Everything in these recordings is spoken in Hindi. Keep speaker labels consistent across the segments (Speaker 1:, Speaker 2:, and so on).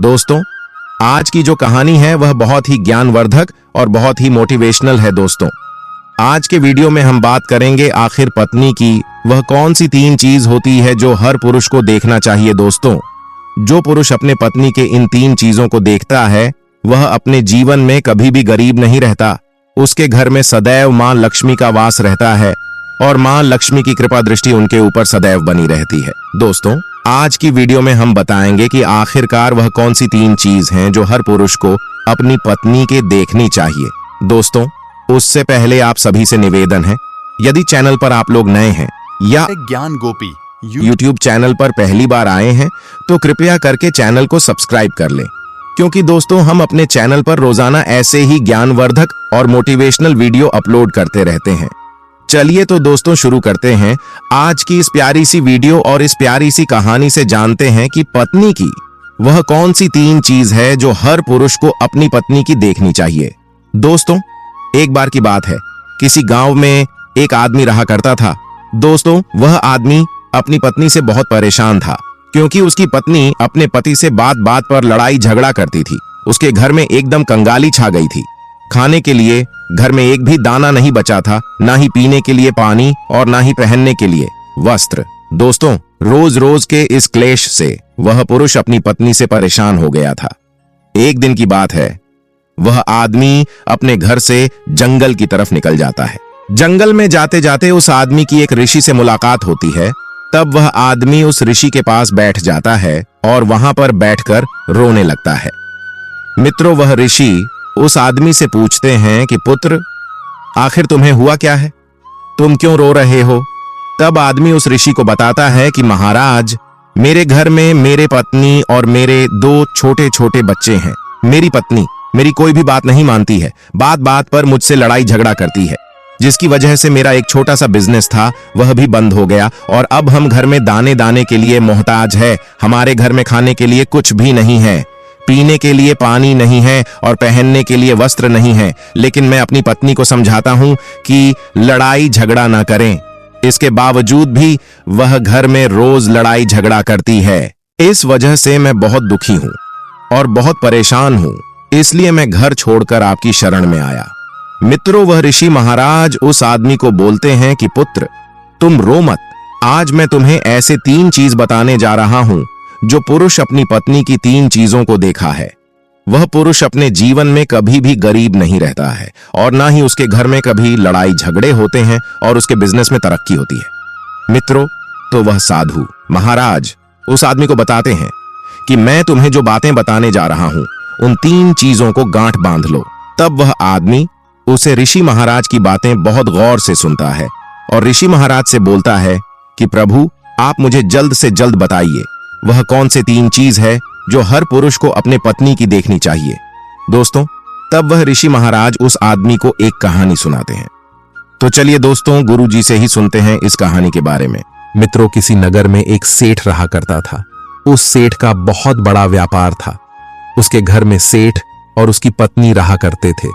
Speaker 1: दोस्तों, आज की जो कहानी है वह बहुत ही ज्ञानवर्धक और बहुत ही मोटिवेशनल है। दोस्तों, आज के वीडियो में हम बात करेंगे आखिर पत्नी की वह कौन सी 3 चीज होती है जो हर पुरुष को देखना चाहिए। दोस्तों, जो पुरुष अपने पत्नी के इन 3 चीजों को देखता है वह अपने जीवन में कभी भी गरीब नहीं रहता। उसके घर में सदैव मां लक्ष्मी का वास रहता है और मां लक्ष्मी की कृपा दृष्टि उनके ऊपर सदैव बनी रहती है। दोस्तों, आज की वीडियो में हम बताएंगे कि आखिरकार वह कौन सी 3 चीज हैं जो हर पुरुष को अपनी पत्नी के देखनी चाहिए। दोस्तों, उससे पहले आप सभी से निवेदन है, यदि चैनल पर आप लोग नए हैं या
Speaker 2: ज्ञान गोपी
Speaker 1: YouTube चैनल पर पहली बार आए हैं तो कृपया करके चैनल को सब्सक्राइब कर लें, क्योंकि दोस्तों हम अपने चैनल पर रोजाना ऐसे ही ज्ञानवर्धक और मोटिवेशनल वीडियो अपलोड करते रहते हैं। चलिए तो दोस्तों शुरू करते हैं आज की इस प्यारी सी वीडियो और इस प्यारी सी कहानी से जानते हैं कि पत्नी की वह कौन सी 3 चीज है जो हर पुरुष को अपनी पत्नी की देखनी चाहिए। दोस्तों, एक बार की बात है, किसी गांव में एक आदमी रहा करता था। दोस्तों, वह आदमी अपनी पत्नी से बहुत परेशान था, क्योंकि उसकी पत्नी अपने पति से बात बात पर लड़ाई झगड़ा करती थी। उसके घर में एकदम कंगाली छा गई थी। खाने के लिए घर में एक भी दाना नहीं बचा था, ना ही पीने के लिए पानी और ना ही पहनने के लिए वस्त्र। दोस्तों, रोज रोज के इस क्लेश से वह पुरुष अपनी पत्नी से परेशान हो गया था। एक दिन की बात है, वह आदमी अपने घर से जंगल की तरफ निकल जाता है। जंगल में जाते जाते उस आदमी की एक ऋषि से मुलाकात होती है। तब वह आदमी उस ऋषि के पास बैठ जाता है और वहां पर बैठकर रोने लगता है। मित्रों, वह ऋषि उस आदमी से पूछते हैं कि पुत्र, आखिर तुम्हें हुआ क्या है? तुम क्यों रो रहे हो? तब आदमी उस ऋषि को बताता है कि महाराज, मेरे घर में मेरे पत्नी और मेरे 2 छोटे छोटे बच्चे हैं। मेरी पत्नी मेरी कोई भी बात नहीं मानती है, बात बात पर मुझसे लड़ाई झगड़ा करती है, जिसकी वजह से मेरा एक छोटा सा बिजनेस था वह भी बंद हो गया और अब हम घर में दाने दाने के लिए मोहताज है। हमारे घर में खाने के लिए कुछ भी नहीं है, पीने के लिए पानी नहीं है और पहनने के लिए वस्त्र नहीं है। लेकिन मैं अपनी पत्नी को समझाता हूं कि लड़ाई झगड़ा ना करें, इसके बावजूद भी वह घर में रोज लड़ाई झगड़ा करती है। इस वजह से मैं बहुत दुखी हूं और बहुत परेशान हूं, इसलिए मैं घर छोड़कर आपकी शरण में आया। मित्रों, वह ऋषि महाराज उस आदमी को बोलते हैं कि पुत्र, तुम रो मत। आज मैं तुम्हें ऐसे 3 चीज बताने जा रहा हूं जो पुरुष अपनी पत्नी की 3 चीजों को देखा है। वह पुरुष अपने जीवन में कभी भी गरीब नहीं रहता है और ना ही उसके घर में कभी लड़ाई झगड़े होते हैं और उसके बिजनेस में तरक्की होती है। मित्रों, तो वह साधु महाराज उस आदमी को बताते हैं कि मैं तुम्हें जो बातें बताने जा रहा हूं उन 3 चीजों को गांठ बांध लो। तब वह आदमी उसे ऋषि महाराज की बातें बहुत गौर से सुनता है और ऋषि महाराज से बोलता है कि प्रभु, आप मुझे जल्द से जल्द बताइए वह कौन से 3 चीज है जो हर पुरुष को अपने पत्नी की देखनी चाहिए। दोस्तों, तब वह ऋषि महाराज उस आदमी को एक कहानी सुनाते हैं। तो चलिए दोस्तों, गुरु जी से ही सुनते हैं इस कहानी के बारे में। मित्रों, किसी नगर में एक सेठ रहा करता था। उस सेठ का बहुत बड़ा व्यापार था। उसके घर में सेठ और उसकी पत्नी रहा करते थे।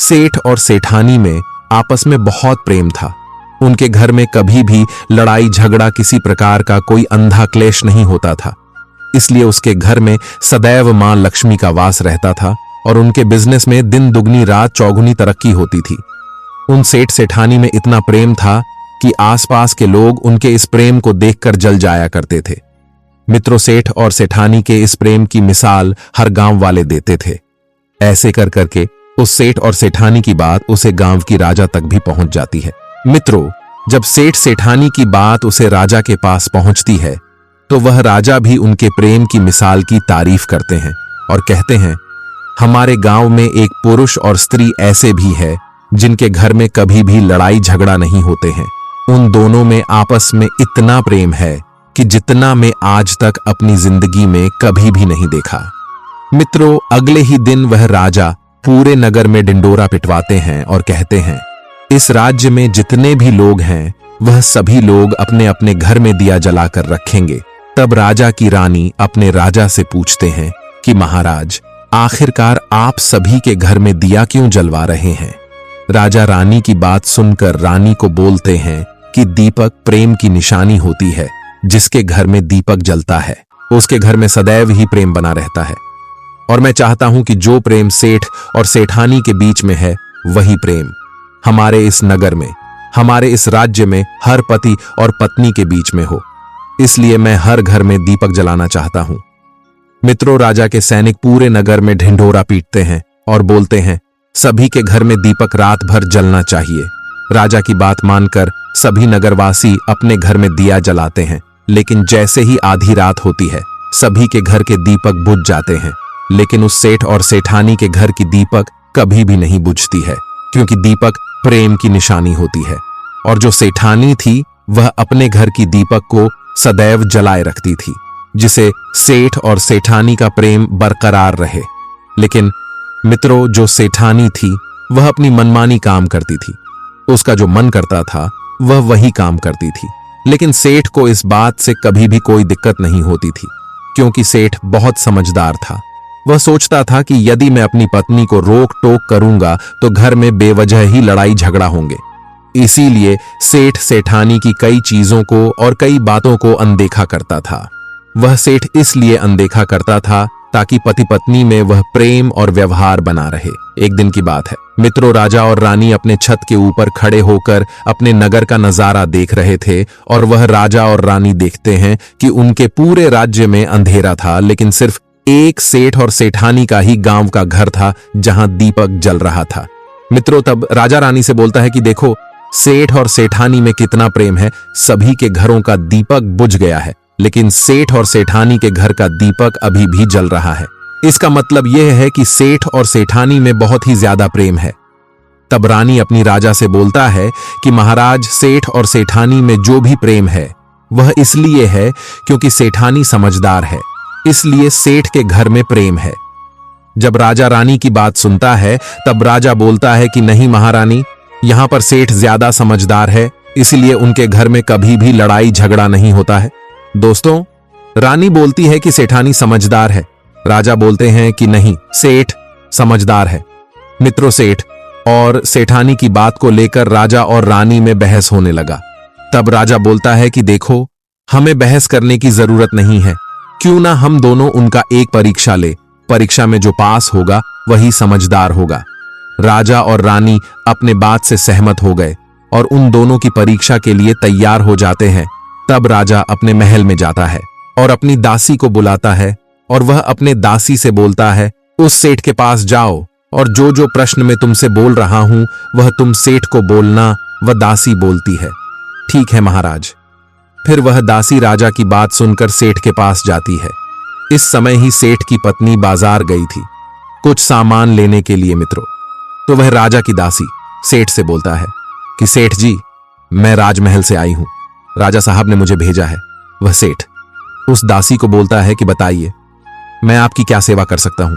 Speaker 1: सेठ और सेठानी में आपस में बहुत प्रेम था। उनके घर में कभी भी लड़ाई झगड़ा किसी प्रकार का कोई अंधा क्लेश नहीं होता था, इसलिए उसके घर में सदैव मां लक्ष्मी का वास रहता था और उनके बिजनेस में दिन दुगनी रात चौगुनी तरक्की होती थी। उन सेठ सेठानी में इतना प्रेम था कि आसपास के लोग उनके इस प्रेम को देखकर जल जाया करते थे। मित्रों, सेठ और सेठानी के इस प्रेम की मिसाल हर गांव वाले देते थे। ऐसे कर करके उस सेठ और सेठानी की बात उसे गांव की राजा तक भी पहुंच जाती है। मित्रों, जब सेठ सेठानी की बात उसे राजा के पास पहुंचती है तो वह राजा भी उनके प्रेम की मिसाल की तारीफ करते हैं और कहते हैं, हमारे गांव में एक पुरुष और स्त्री ऐसे भी है जिनके घर में कभी भी लड़ाई झगड़ा नहीं होते हैं। उन दोनों में आपस में इतना प्रेम है कि जितना मैं आज तक अपनी जिंदगी में कभी भी नहीं देखा। मित्रों, अगले ही दिन वह राजा पूरे नगर में डिंडोरा पिटवाते हैं और कहते हैं, इस राज्य में जितने भी लोग हैं वह सभी लोग अपने अपने घर में दिया जलाकर रखेंगे। तब राजा की रानी अपने राजा से पूछते हैं कि महाराज, आखिरकार आप सभी के घर में दिया क्यों जलवा रहे हैं? राजा रानी की बात सुनकर रानी को बोलते हैं कि दीपक प्रेम की निशानी होती है। जिसके घर में दीपक जलता है उसके घर में सदैव ही प्रेम बना रहता है।
Speaker 2: और मैं चाहता हूं कि जो प्रेम सेठ और सेठानी के बीच में है वही प्रेम हमारे इस नगर में, हमारे इस राज्य में हर पति और पत्नी के बीच में हो। इसलिए मैं हर घर में दीपक जलाना चाहता हूं। मित्रों, राजा के सैनिक पूरे नगर में ढिंढोरा पीटते हैं और बोलते हैं, सभी के घर में दीपक रात भर जलना चाहिए। राजा की बात मानकर सभी नगरवासी अपने घर में दिया जलाते हैं, लेकिन जैसे ही आधी रात होती है सभी के घर के दीपक बुझ जाते हैं। लेकिन उस सेठ और सेठानी के घर की दीपक कभी भी नहीं बुझती है, क्योंकि दीपक प्रेम की निशानी होती है। और जो सेठानी थी वह अपने घर की दीपक को सदैव जलाए रखती थी, जिसे सेठ और सेठानी का प्रेम बरकरार रहे। लेकिन मित्रों, जो सेठानी थी वह अपनी मनमानी काम करती थी। उसका जो मन करता था वह वही काम करती थी। लेकिन सेठ को इस बात से कभी भी कोई दिक्कत नहीं होती थी, क्योंकि सेठ बहुत समझदार था। वह सोचता था कि यदि मैं अपनी पत्नी को रोक टोक करूंगा तो घर में बेवजह ही लड़ाई झगड़ा होंगे। इसीलिए सेठ सेठानी की कई चीजों को और कई बातों को अनदेखा करता था। वह सेठ इसलिए अनदेखा करता था ताकि पति पत्नी में वह प्रेम और व्यवहार बना रहे। एक दिन की बात है, मित्रों, राजा और रानी अपने छत के ऊपर खड़े होकर अपने नगर का नजारा देख रहे थे। और वह राजा और रानी देखते हैं कि उनके पूरे राज्य में अंधेरा था, लेकिन सिर्फ एक सेठ और सेठानी का ही गांव का घर था जहां दीपक जल रहा था। मित्रों, तब राजा रानी से बोलता है कि देखो, सेठ और सेठानी में कितना प्रेम है। सभी के घरों का दीपक बुझ गया है, लेकिन सेठ और सेठानी के घर का दीपक अभी भी जल रहा है। इसका मतलब यह है कि सेठ और सेठानी में बहुत ही ज्यादा प्रेम है। तब रानी अपनी राजा से बोलता है कि महाराज, सेठ और सेठानी में जो भी प्रेम है वह इसलिए है क्योंकि सेठानी समझदार है, इसलिए सेठ के घर में प्रेम है। जब राजा रानी की बात सुनता है तब राजा बोलता है कि नहीं महारानी, यहां पर सेठ ज्यादा समझदार है, इसलिए उनके घर में कभी भी लड़ाई झगड़ा नहीं होता है। दोस्तों, रानी बोलती है कि सेठानी समझदार है, राजा बोलते हैं कि नहीं, सेठ समझदार है। मित्रों, सेठ और सेठानी की बात को लेकर राजा और रानी में बहस होने लगा। तब राजा बोलता है कि देखो, हमें बहस करने की जरूरत नहीं है, क्यों ना हम दोनों उनका एक परीक्षा ले। परीक्षा में जो पास होगा वही समझदार होगा। राजा और रानी अपने बात से सहमत हो गए और उन दोनों की परीक्षा के लिए तैयार हो जाते हैं। तब राजा अपने महल में जाता है और अपनी दासी को बुलाता है और वह अपने दासी से बोलता है, उस सेठ के पास जाओ और जो जो प्रश्न मैं तुमसे बोल रहा हूं वह तुम सेठ को बोलना। वह दासी बोलती है, ठीक है महाराज। फिर वह दासी राजा की बात सुनकर सेठ के पास जाती है। इस समय ही सेठ की पत्नी बाजार गई थी कुछ सामान लेने के लिए। मित्रों, तो वह राजा की दासी सेठ से बोलता है कि सेठ जी, मैं राजमहल से आई हूं, राजा साहब ने मुझे भेजा है। वह सेठ उस दासी को बोलता है कि बताइए, मैं आपकी क्या सेवा कर सकता हूं?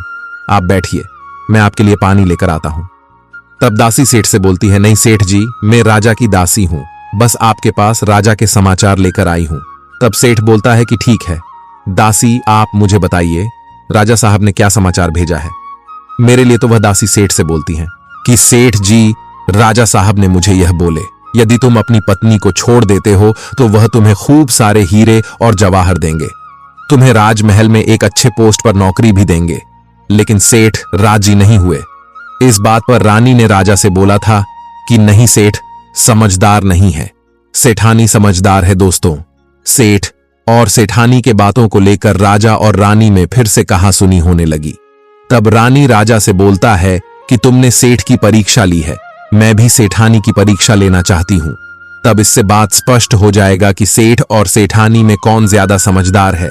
Speaker 2: आप बैठिए, मैं आपके लिए पानी लेकर आता हूं। तब दासी सेठ से बोलती है, नहीं सेठ जी, मैं राजा की दासी हूं, बस आपके पास राजा के समाचार लेकर आई हूं। तब सेठ बोलता है कि ठीक है दासी, आप मुझे बताइए राजा साहब ने क्या समाचार भेजा है। मेरे लिए तो वह दासी सेठ से बोलती हैं कि सेठ जी, राजा साहब ने मुझे यह बोले, यदि तुम अपनी पत्नी को छोड़ देते हो तो वह तुम्हें खूब सारे हीरे और जवाहर देंगे, तुम्हें राजमहल में एक अच्छे पोस्ट पर नौकरी भी देंगे। लेकिन सेठ राजी नहीं हुए। इस बात पर रानी ने राजा से बोला था कि नहीं, सेठ समझदार नहीं है, सेठानी समझदार है। दोस्तों, सेठ और सेठानी के बातों को लेकर राजा और रानी में फिर से कहासुनी होने लगी। तब रानी राजा से बोलता है कि तुमने सेठ की परीक्षा ली है, मैं भी सेठानी की परीक्षा लेना चाहती हूं। तब इससे बात स्पष्ट हो जाएगा कि सेठ और सेठानी में कौन ज्यादा समझदार है।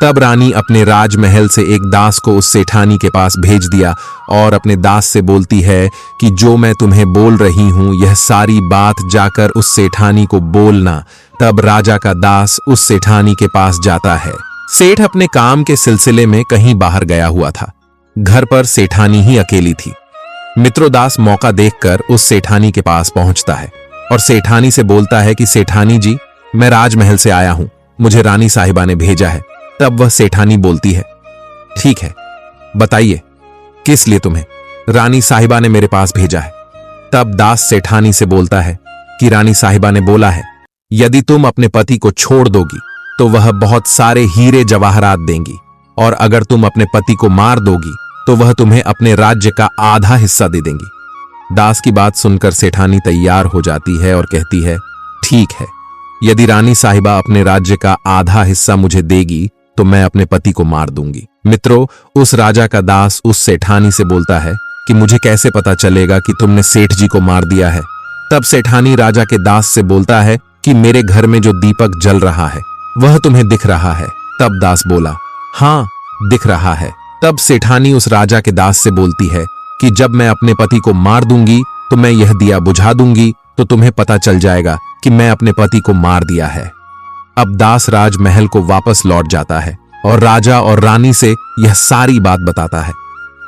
Speaker 2: तब रानी अपने राजमहल से एक दास को उस सेठानी के पास भेज दिया और अपने दास से बोलती है कि जो मैं तुम्हें बोल रही हूं यह सारी बात जाकर उस सेठानी को बोलना। तब राजा का दास उस सेठानी के पास जाता है। सेठ अपने काम के सिलसिले में कहीं बाहर गया हुआ था, घर पर सेठानी ही अकेली थी। मित्रों, दास मौका देखकर उस सेठानी के पास पहुंचता है और सेठानी से बोलता है कि सेठानी जी, मैं राजमहल से आया हूं, मुझे रानी साहिबा ने भेजा है। तब वह सेठानी बोलती है, ठीक है बताइए किस लिए तुम्हें रानी साहिबा ने मेरे पास भेजा है। तब दास सेठानी से बोलता है कि रानी साहिबा ने बोला है यदि तुम अपने पति को छोड़ दोगी तो वह बहुत सारे हीरे जवाहरात देंगी, और अगर तुम अपने पति को मार दोगी तो वह तुम्हें अपने राज्य का आधा हिस्सा दे देंगी। दास की बात सुनकर सेठानी तैयार हो जाती है और कहती है, ठीक है, यदि रानी साहिबा अपने राज्य का आधा हिस्सा मुझे देगी तो मैं अपने पति को मार दूंगी। मित्रों, उस राजा का दास उस सेठानी से बोलता है कि मुझे कैसे पता चलेगा कि तुमने सेठ जी को मार दिया है। तब सेठानी राजा के दास से बोलता है कि मेरे घर में जो दीपक जल रहा है वह तुम्हें दिख रहा है। तब दास बोला, हाँ, दिख रहा है। तब सेठानी उस राजा के दास से बोलती है कि जब मैं अपने पति को मार दूंगी तो मैं यह दिया बुझा दूंगी तो तुम्हें पता चल जाएगा कि मैं अपने पति को मार दिया है। अब दास राजमहल को वापस लौट जाता है और राजा और रानी से यह सारी बात बताता है।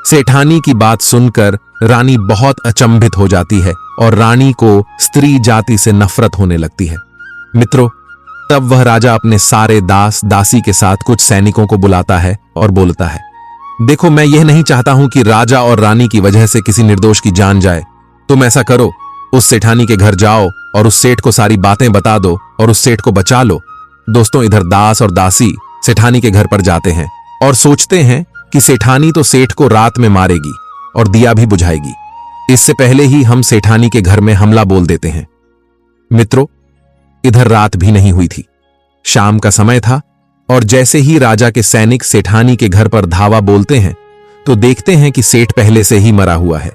Speaker 2: सेठानी की बात सुनकर रानी बहुत अचंभित हो जाती है और रानी को स्त्री जाति से नफरत होने लगती है। मित्रों, तब वह राजा अपने सारे दास दासी के साथ कुछ सैनिकों को बुलाता है और बोलता है, देखो, मैं यह नहीं चाहता हूं कि राजा और रानी की वजह से किसी निर्दोष की जान जाए। तुम ऐसा करो, उस सेठानी के घर जाओ और उस सेठ को सारी बातें बता दो और उस सेठ को बचा लो। दोस्तों, इधर दास और दासी सेठानी के घर पर जाते हैं और सोचते हैं कि सेठानी तो सेठ को रात में मारेगी और दिया भी बुझाएगी। इससे पहले ही हम सेठानी के घर में हमला बोल देते हैं। मित्रों, इधर रात भी नहीं हुई थी, शाम का समय था और जैसे ही राजा के सैनिक सेठानी के घर पर धावा बोलते हैं तो देखते हैं कि सेठ पहले से ही मरा हुआ है।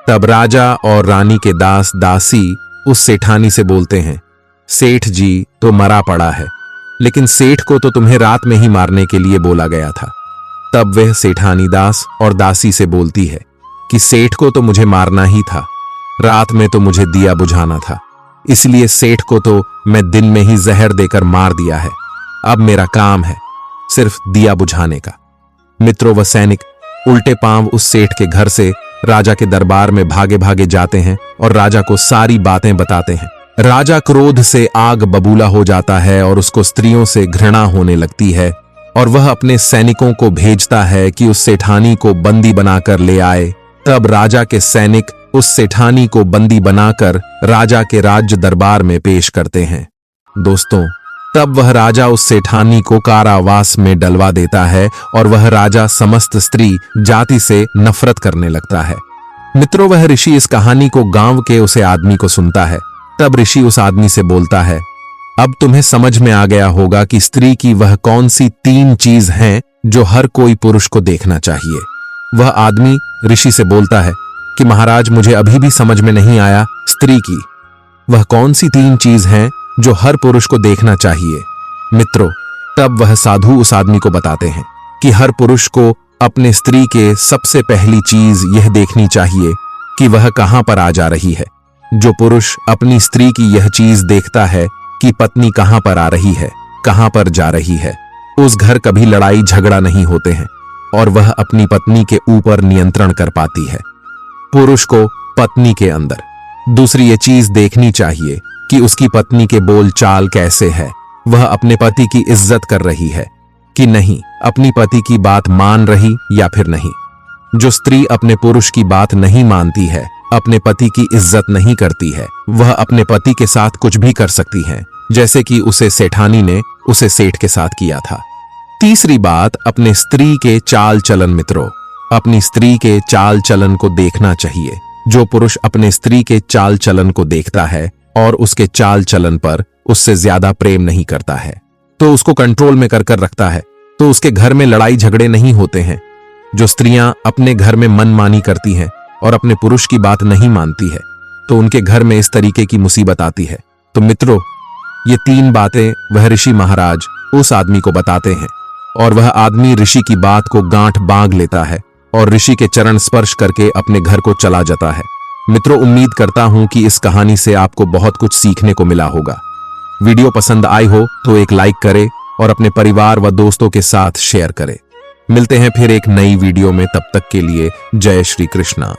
Speaker 2: तब राजा और रानी के दास दासी उस सेठानी से बोलते हैं, सेठ जी तो मरा पड़ा है, लेकिन सेठ को तो तुम्हें रात में ही मारने के लिए बोला गया था। तब वह सेठानी दास और दासी से बोलती है कि सेठ को तो मुझे मारना ही था, रात में तो मुझे दिया बुझाना था, इसलिए सेठ को तो मैं दिन में ही जहर देकर मार दिया है। अब मेरा काम है सिर्फ दिया बुझाने का। मित्रों, वह सैनिक उल्टे पांव उस सेठ के घर से राजा के दरबार में भागे भागे जाते हैं और राजा को सारी बातें बताते हैं। राजा क्रोध से आग बबूला हो जाता है और उसको स्त्रियों से घृणा होने लगती है और वह अपने सैनिकों को भेजता है कि उस सेठानी को बंदी बनाकर ले आए। तब राजा के सैनिक उस सेठानी को बंदी बनाकर राजा के राज्य दरबार में पेश करते हैं। दोस्तों, तब वह राजा उस सेठानी को कारावास में डलवा देता है और वह राजा समस्त स्त्री जाति से नफरत करने लगता है। मित्रों, वह ऋषि इस कहानी को गांव के उसे आदमी को सुनता है। तब ऋषि उस आदमी से बोलता है, अब तुम्हें समझ में आ गया होगा कि स्त्री की वह कौन सी 3 चीज हैं जो हर कोई पुरुष को देखना चाहिए। वह आदमी ऋषि से बोलता है कि महाराज, मुझे अभी भी समझ में नहीं आया, स्त्री की वह कौन सी 3 चीज हैं जो हर पुरुष को देखना चाहिए। मित्रों, तब वह साधु उस आदमी को बताते हैं कि हर पुरुष को अपने स्त्री के सबसे पहली चीज यह देखनी चाहिए कि वह कहां पर आ जा रही है। जो पुरुष अपनी स्त्री की यह चीज देखता है कि पत्नी कहां पर आ रही है, कहां पर जा रही है, उस घर कभी लड़ाई झगड़ा नहीं होते हैं और वह अपनी पत्नी के ऊपर नियंत्रण कर पाती है। पुरुष को पत्नी के अंदर दूसरी ये चीज देखनी चाहिए कि उसकी पत्नी के बोल चाल कैसे है, वह अपने पति की इज्जत कर रही है कि नहीं, अपनी पति की बात मान रही या फिर नहीं। जो स्त्री अपने पुरुष की बात नहीं मानती है, अपने पति की इज्जत नहीं करती है, वह अपने पति के साथ कुछ भी कर सकती है, जैसे कि उसे सेठानी ने उसे सेठ के साथ किया था। तीसरी बात, अपने स्त्री के चाल चलन। मित्रों, अपनी स्त्री के चाल चलन को देखना चाहिए। जो पुरुष अपने स्त्री के चाल चलन को देखता है और उसके चाल चलन पर उससे ज्यादा प्रेम नहीं करता है तो उसको कंट्रोल में कर रखता है, तो उसके घर में लड़ाई झगड़े नहीं होते हैं। जो स्त्रियां अपने घर में मनमानी करती हैं और अपने पुरुष की बात नहीं मानती है तो उनके घर में इस तरीके की मुसीबत आती है। तो मित्रों, ये 3 बातें वह ऋषि महाराज उस आदमी को बताते हैं और वह आदमी ऋषि की बात को गांठ बांध लेता है और ऋषि के चरण स्पर्श करके अपने घर को चला जाता है। मित्रों, उम्मीद करता हूं कि इस कहानी से आपको बहुत कुछ सीखने को मिला होगा। वीडियो पसंद आई हो तो एक लाइक करें और अपने परिवार व दोस्तों के साथ शेयर करें। मिलते हैं फिर एक नई वीडियो में, तब तक के लिए जय श्री कृष्णा।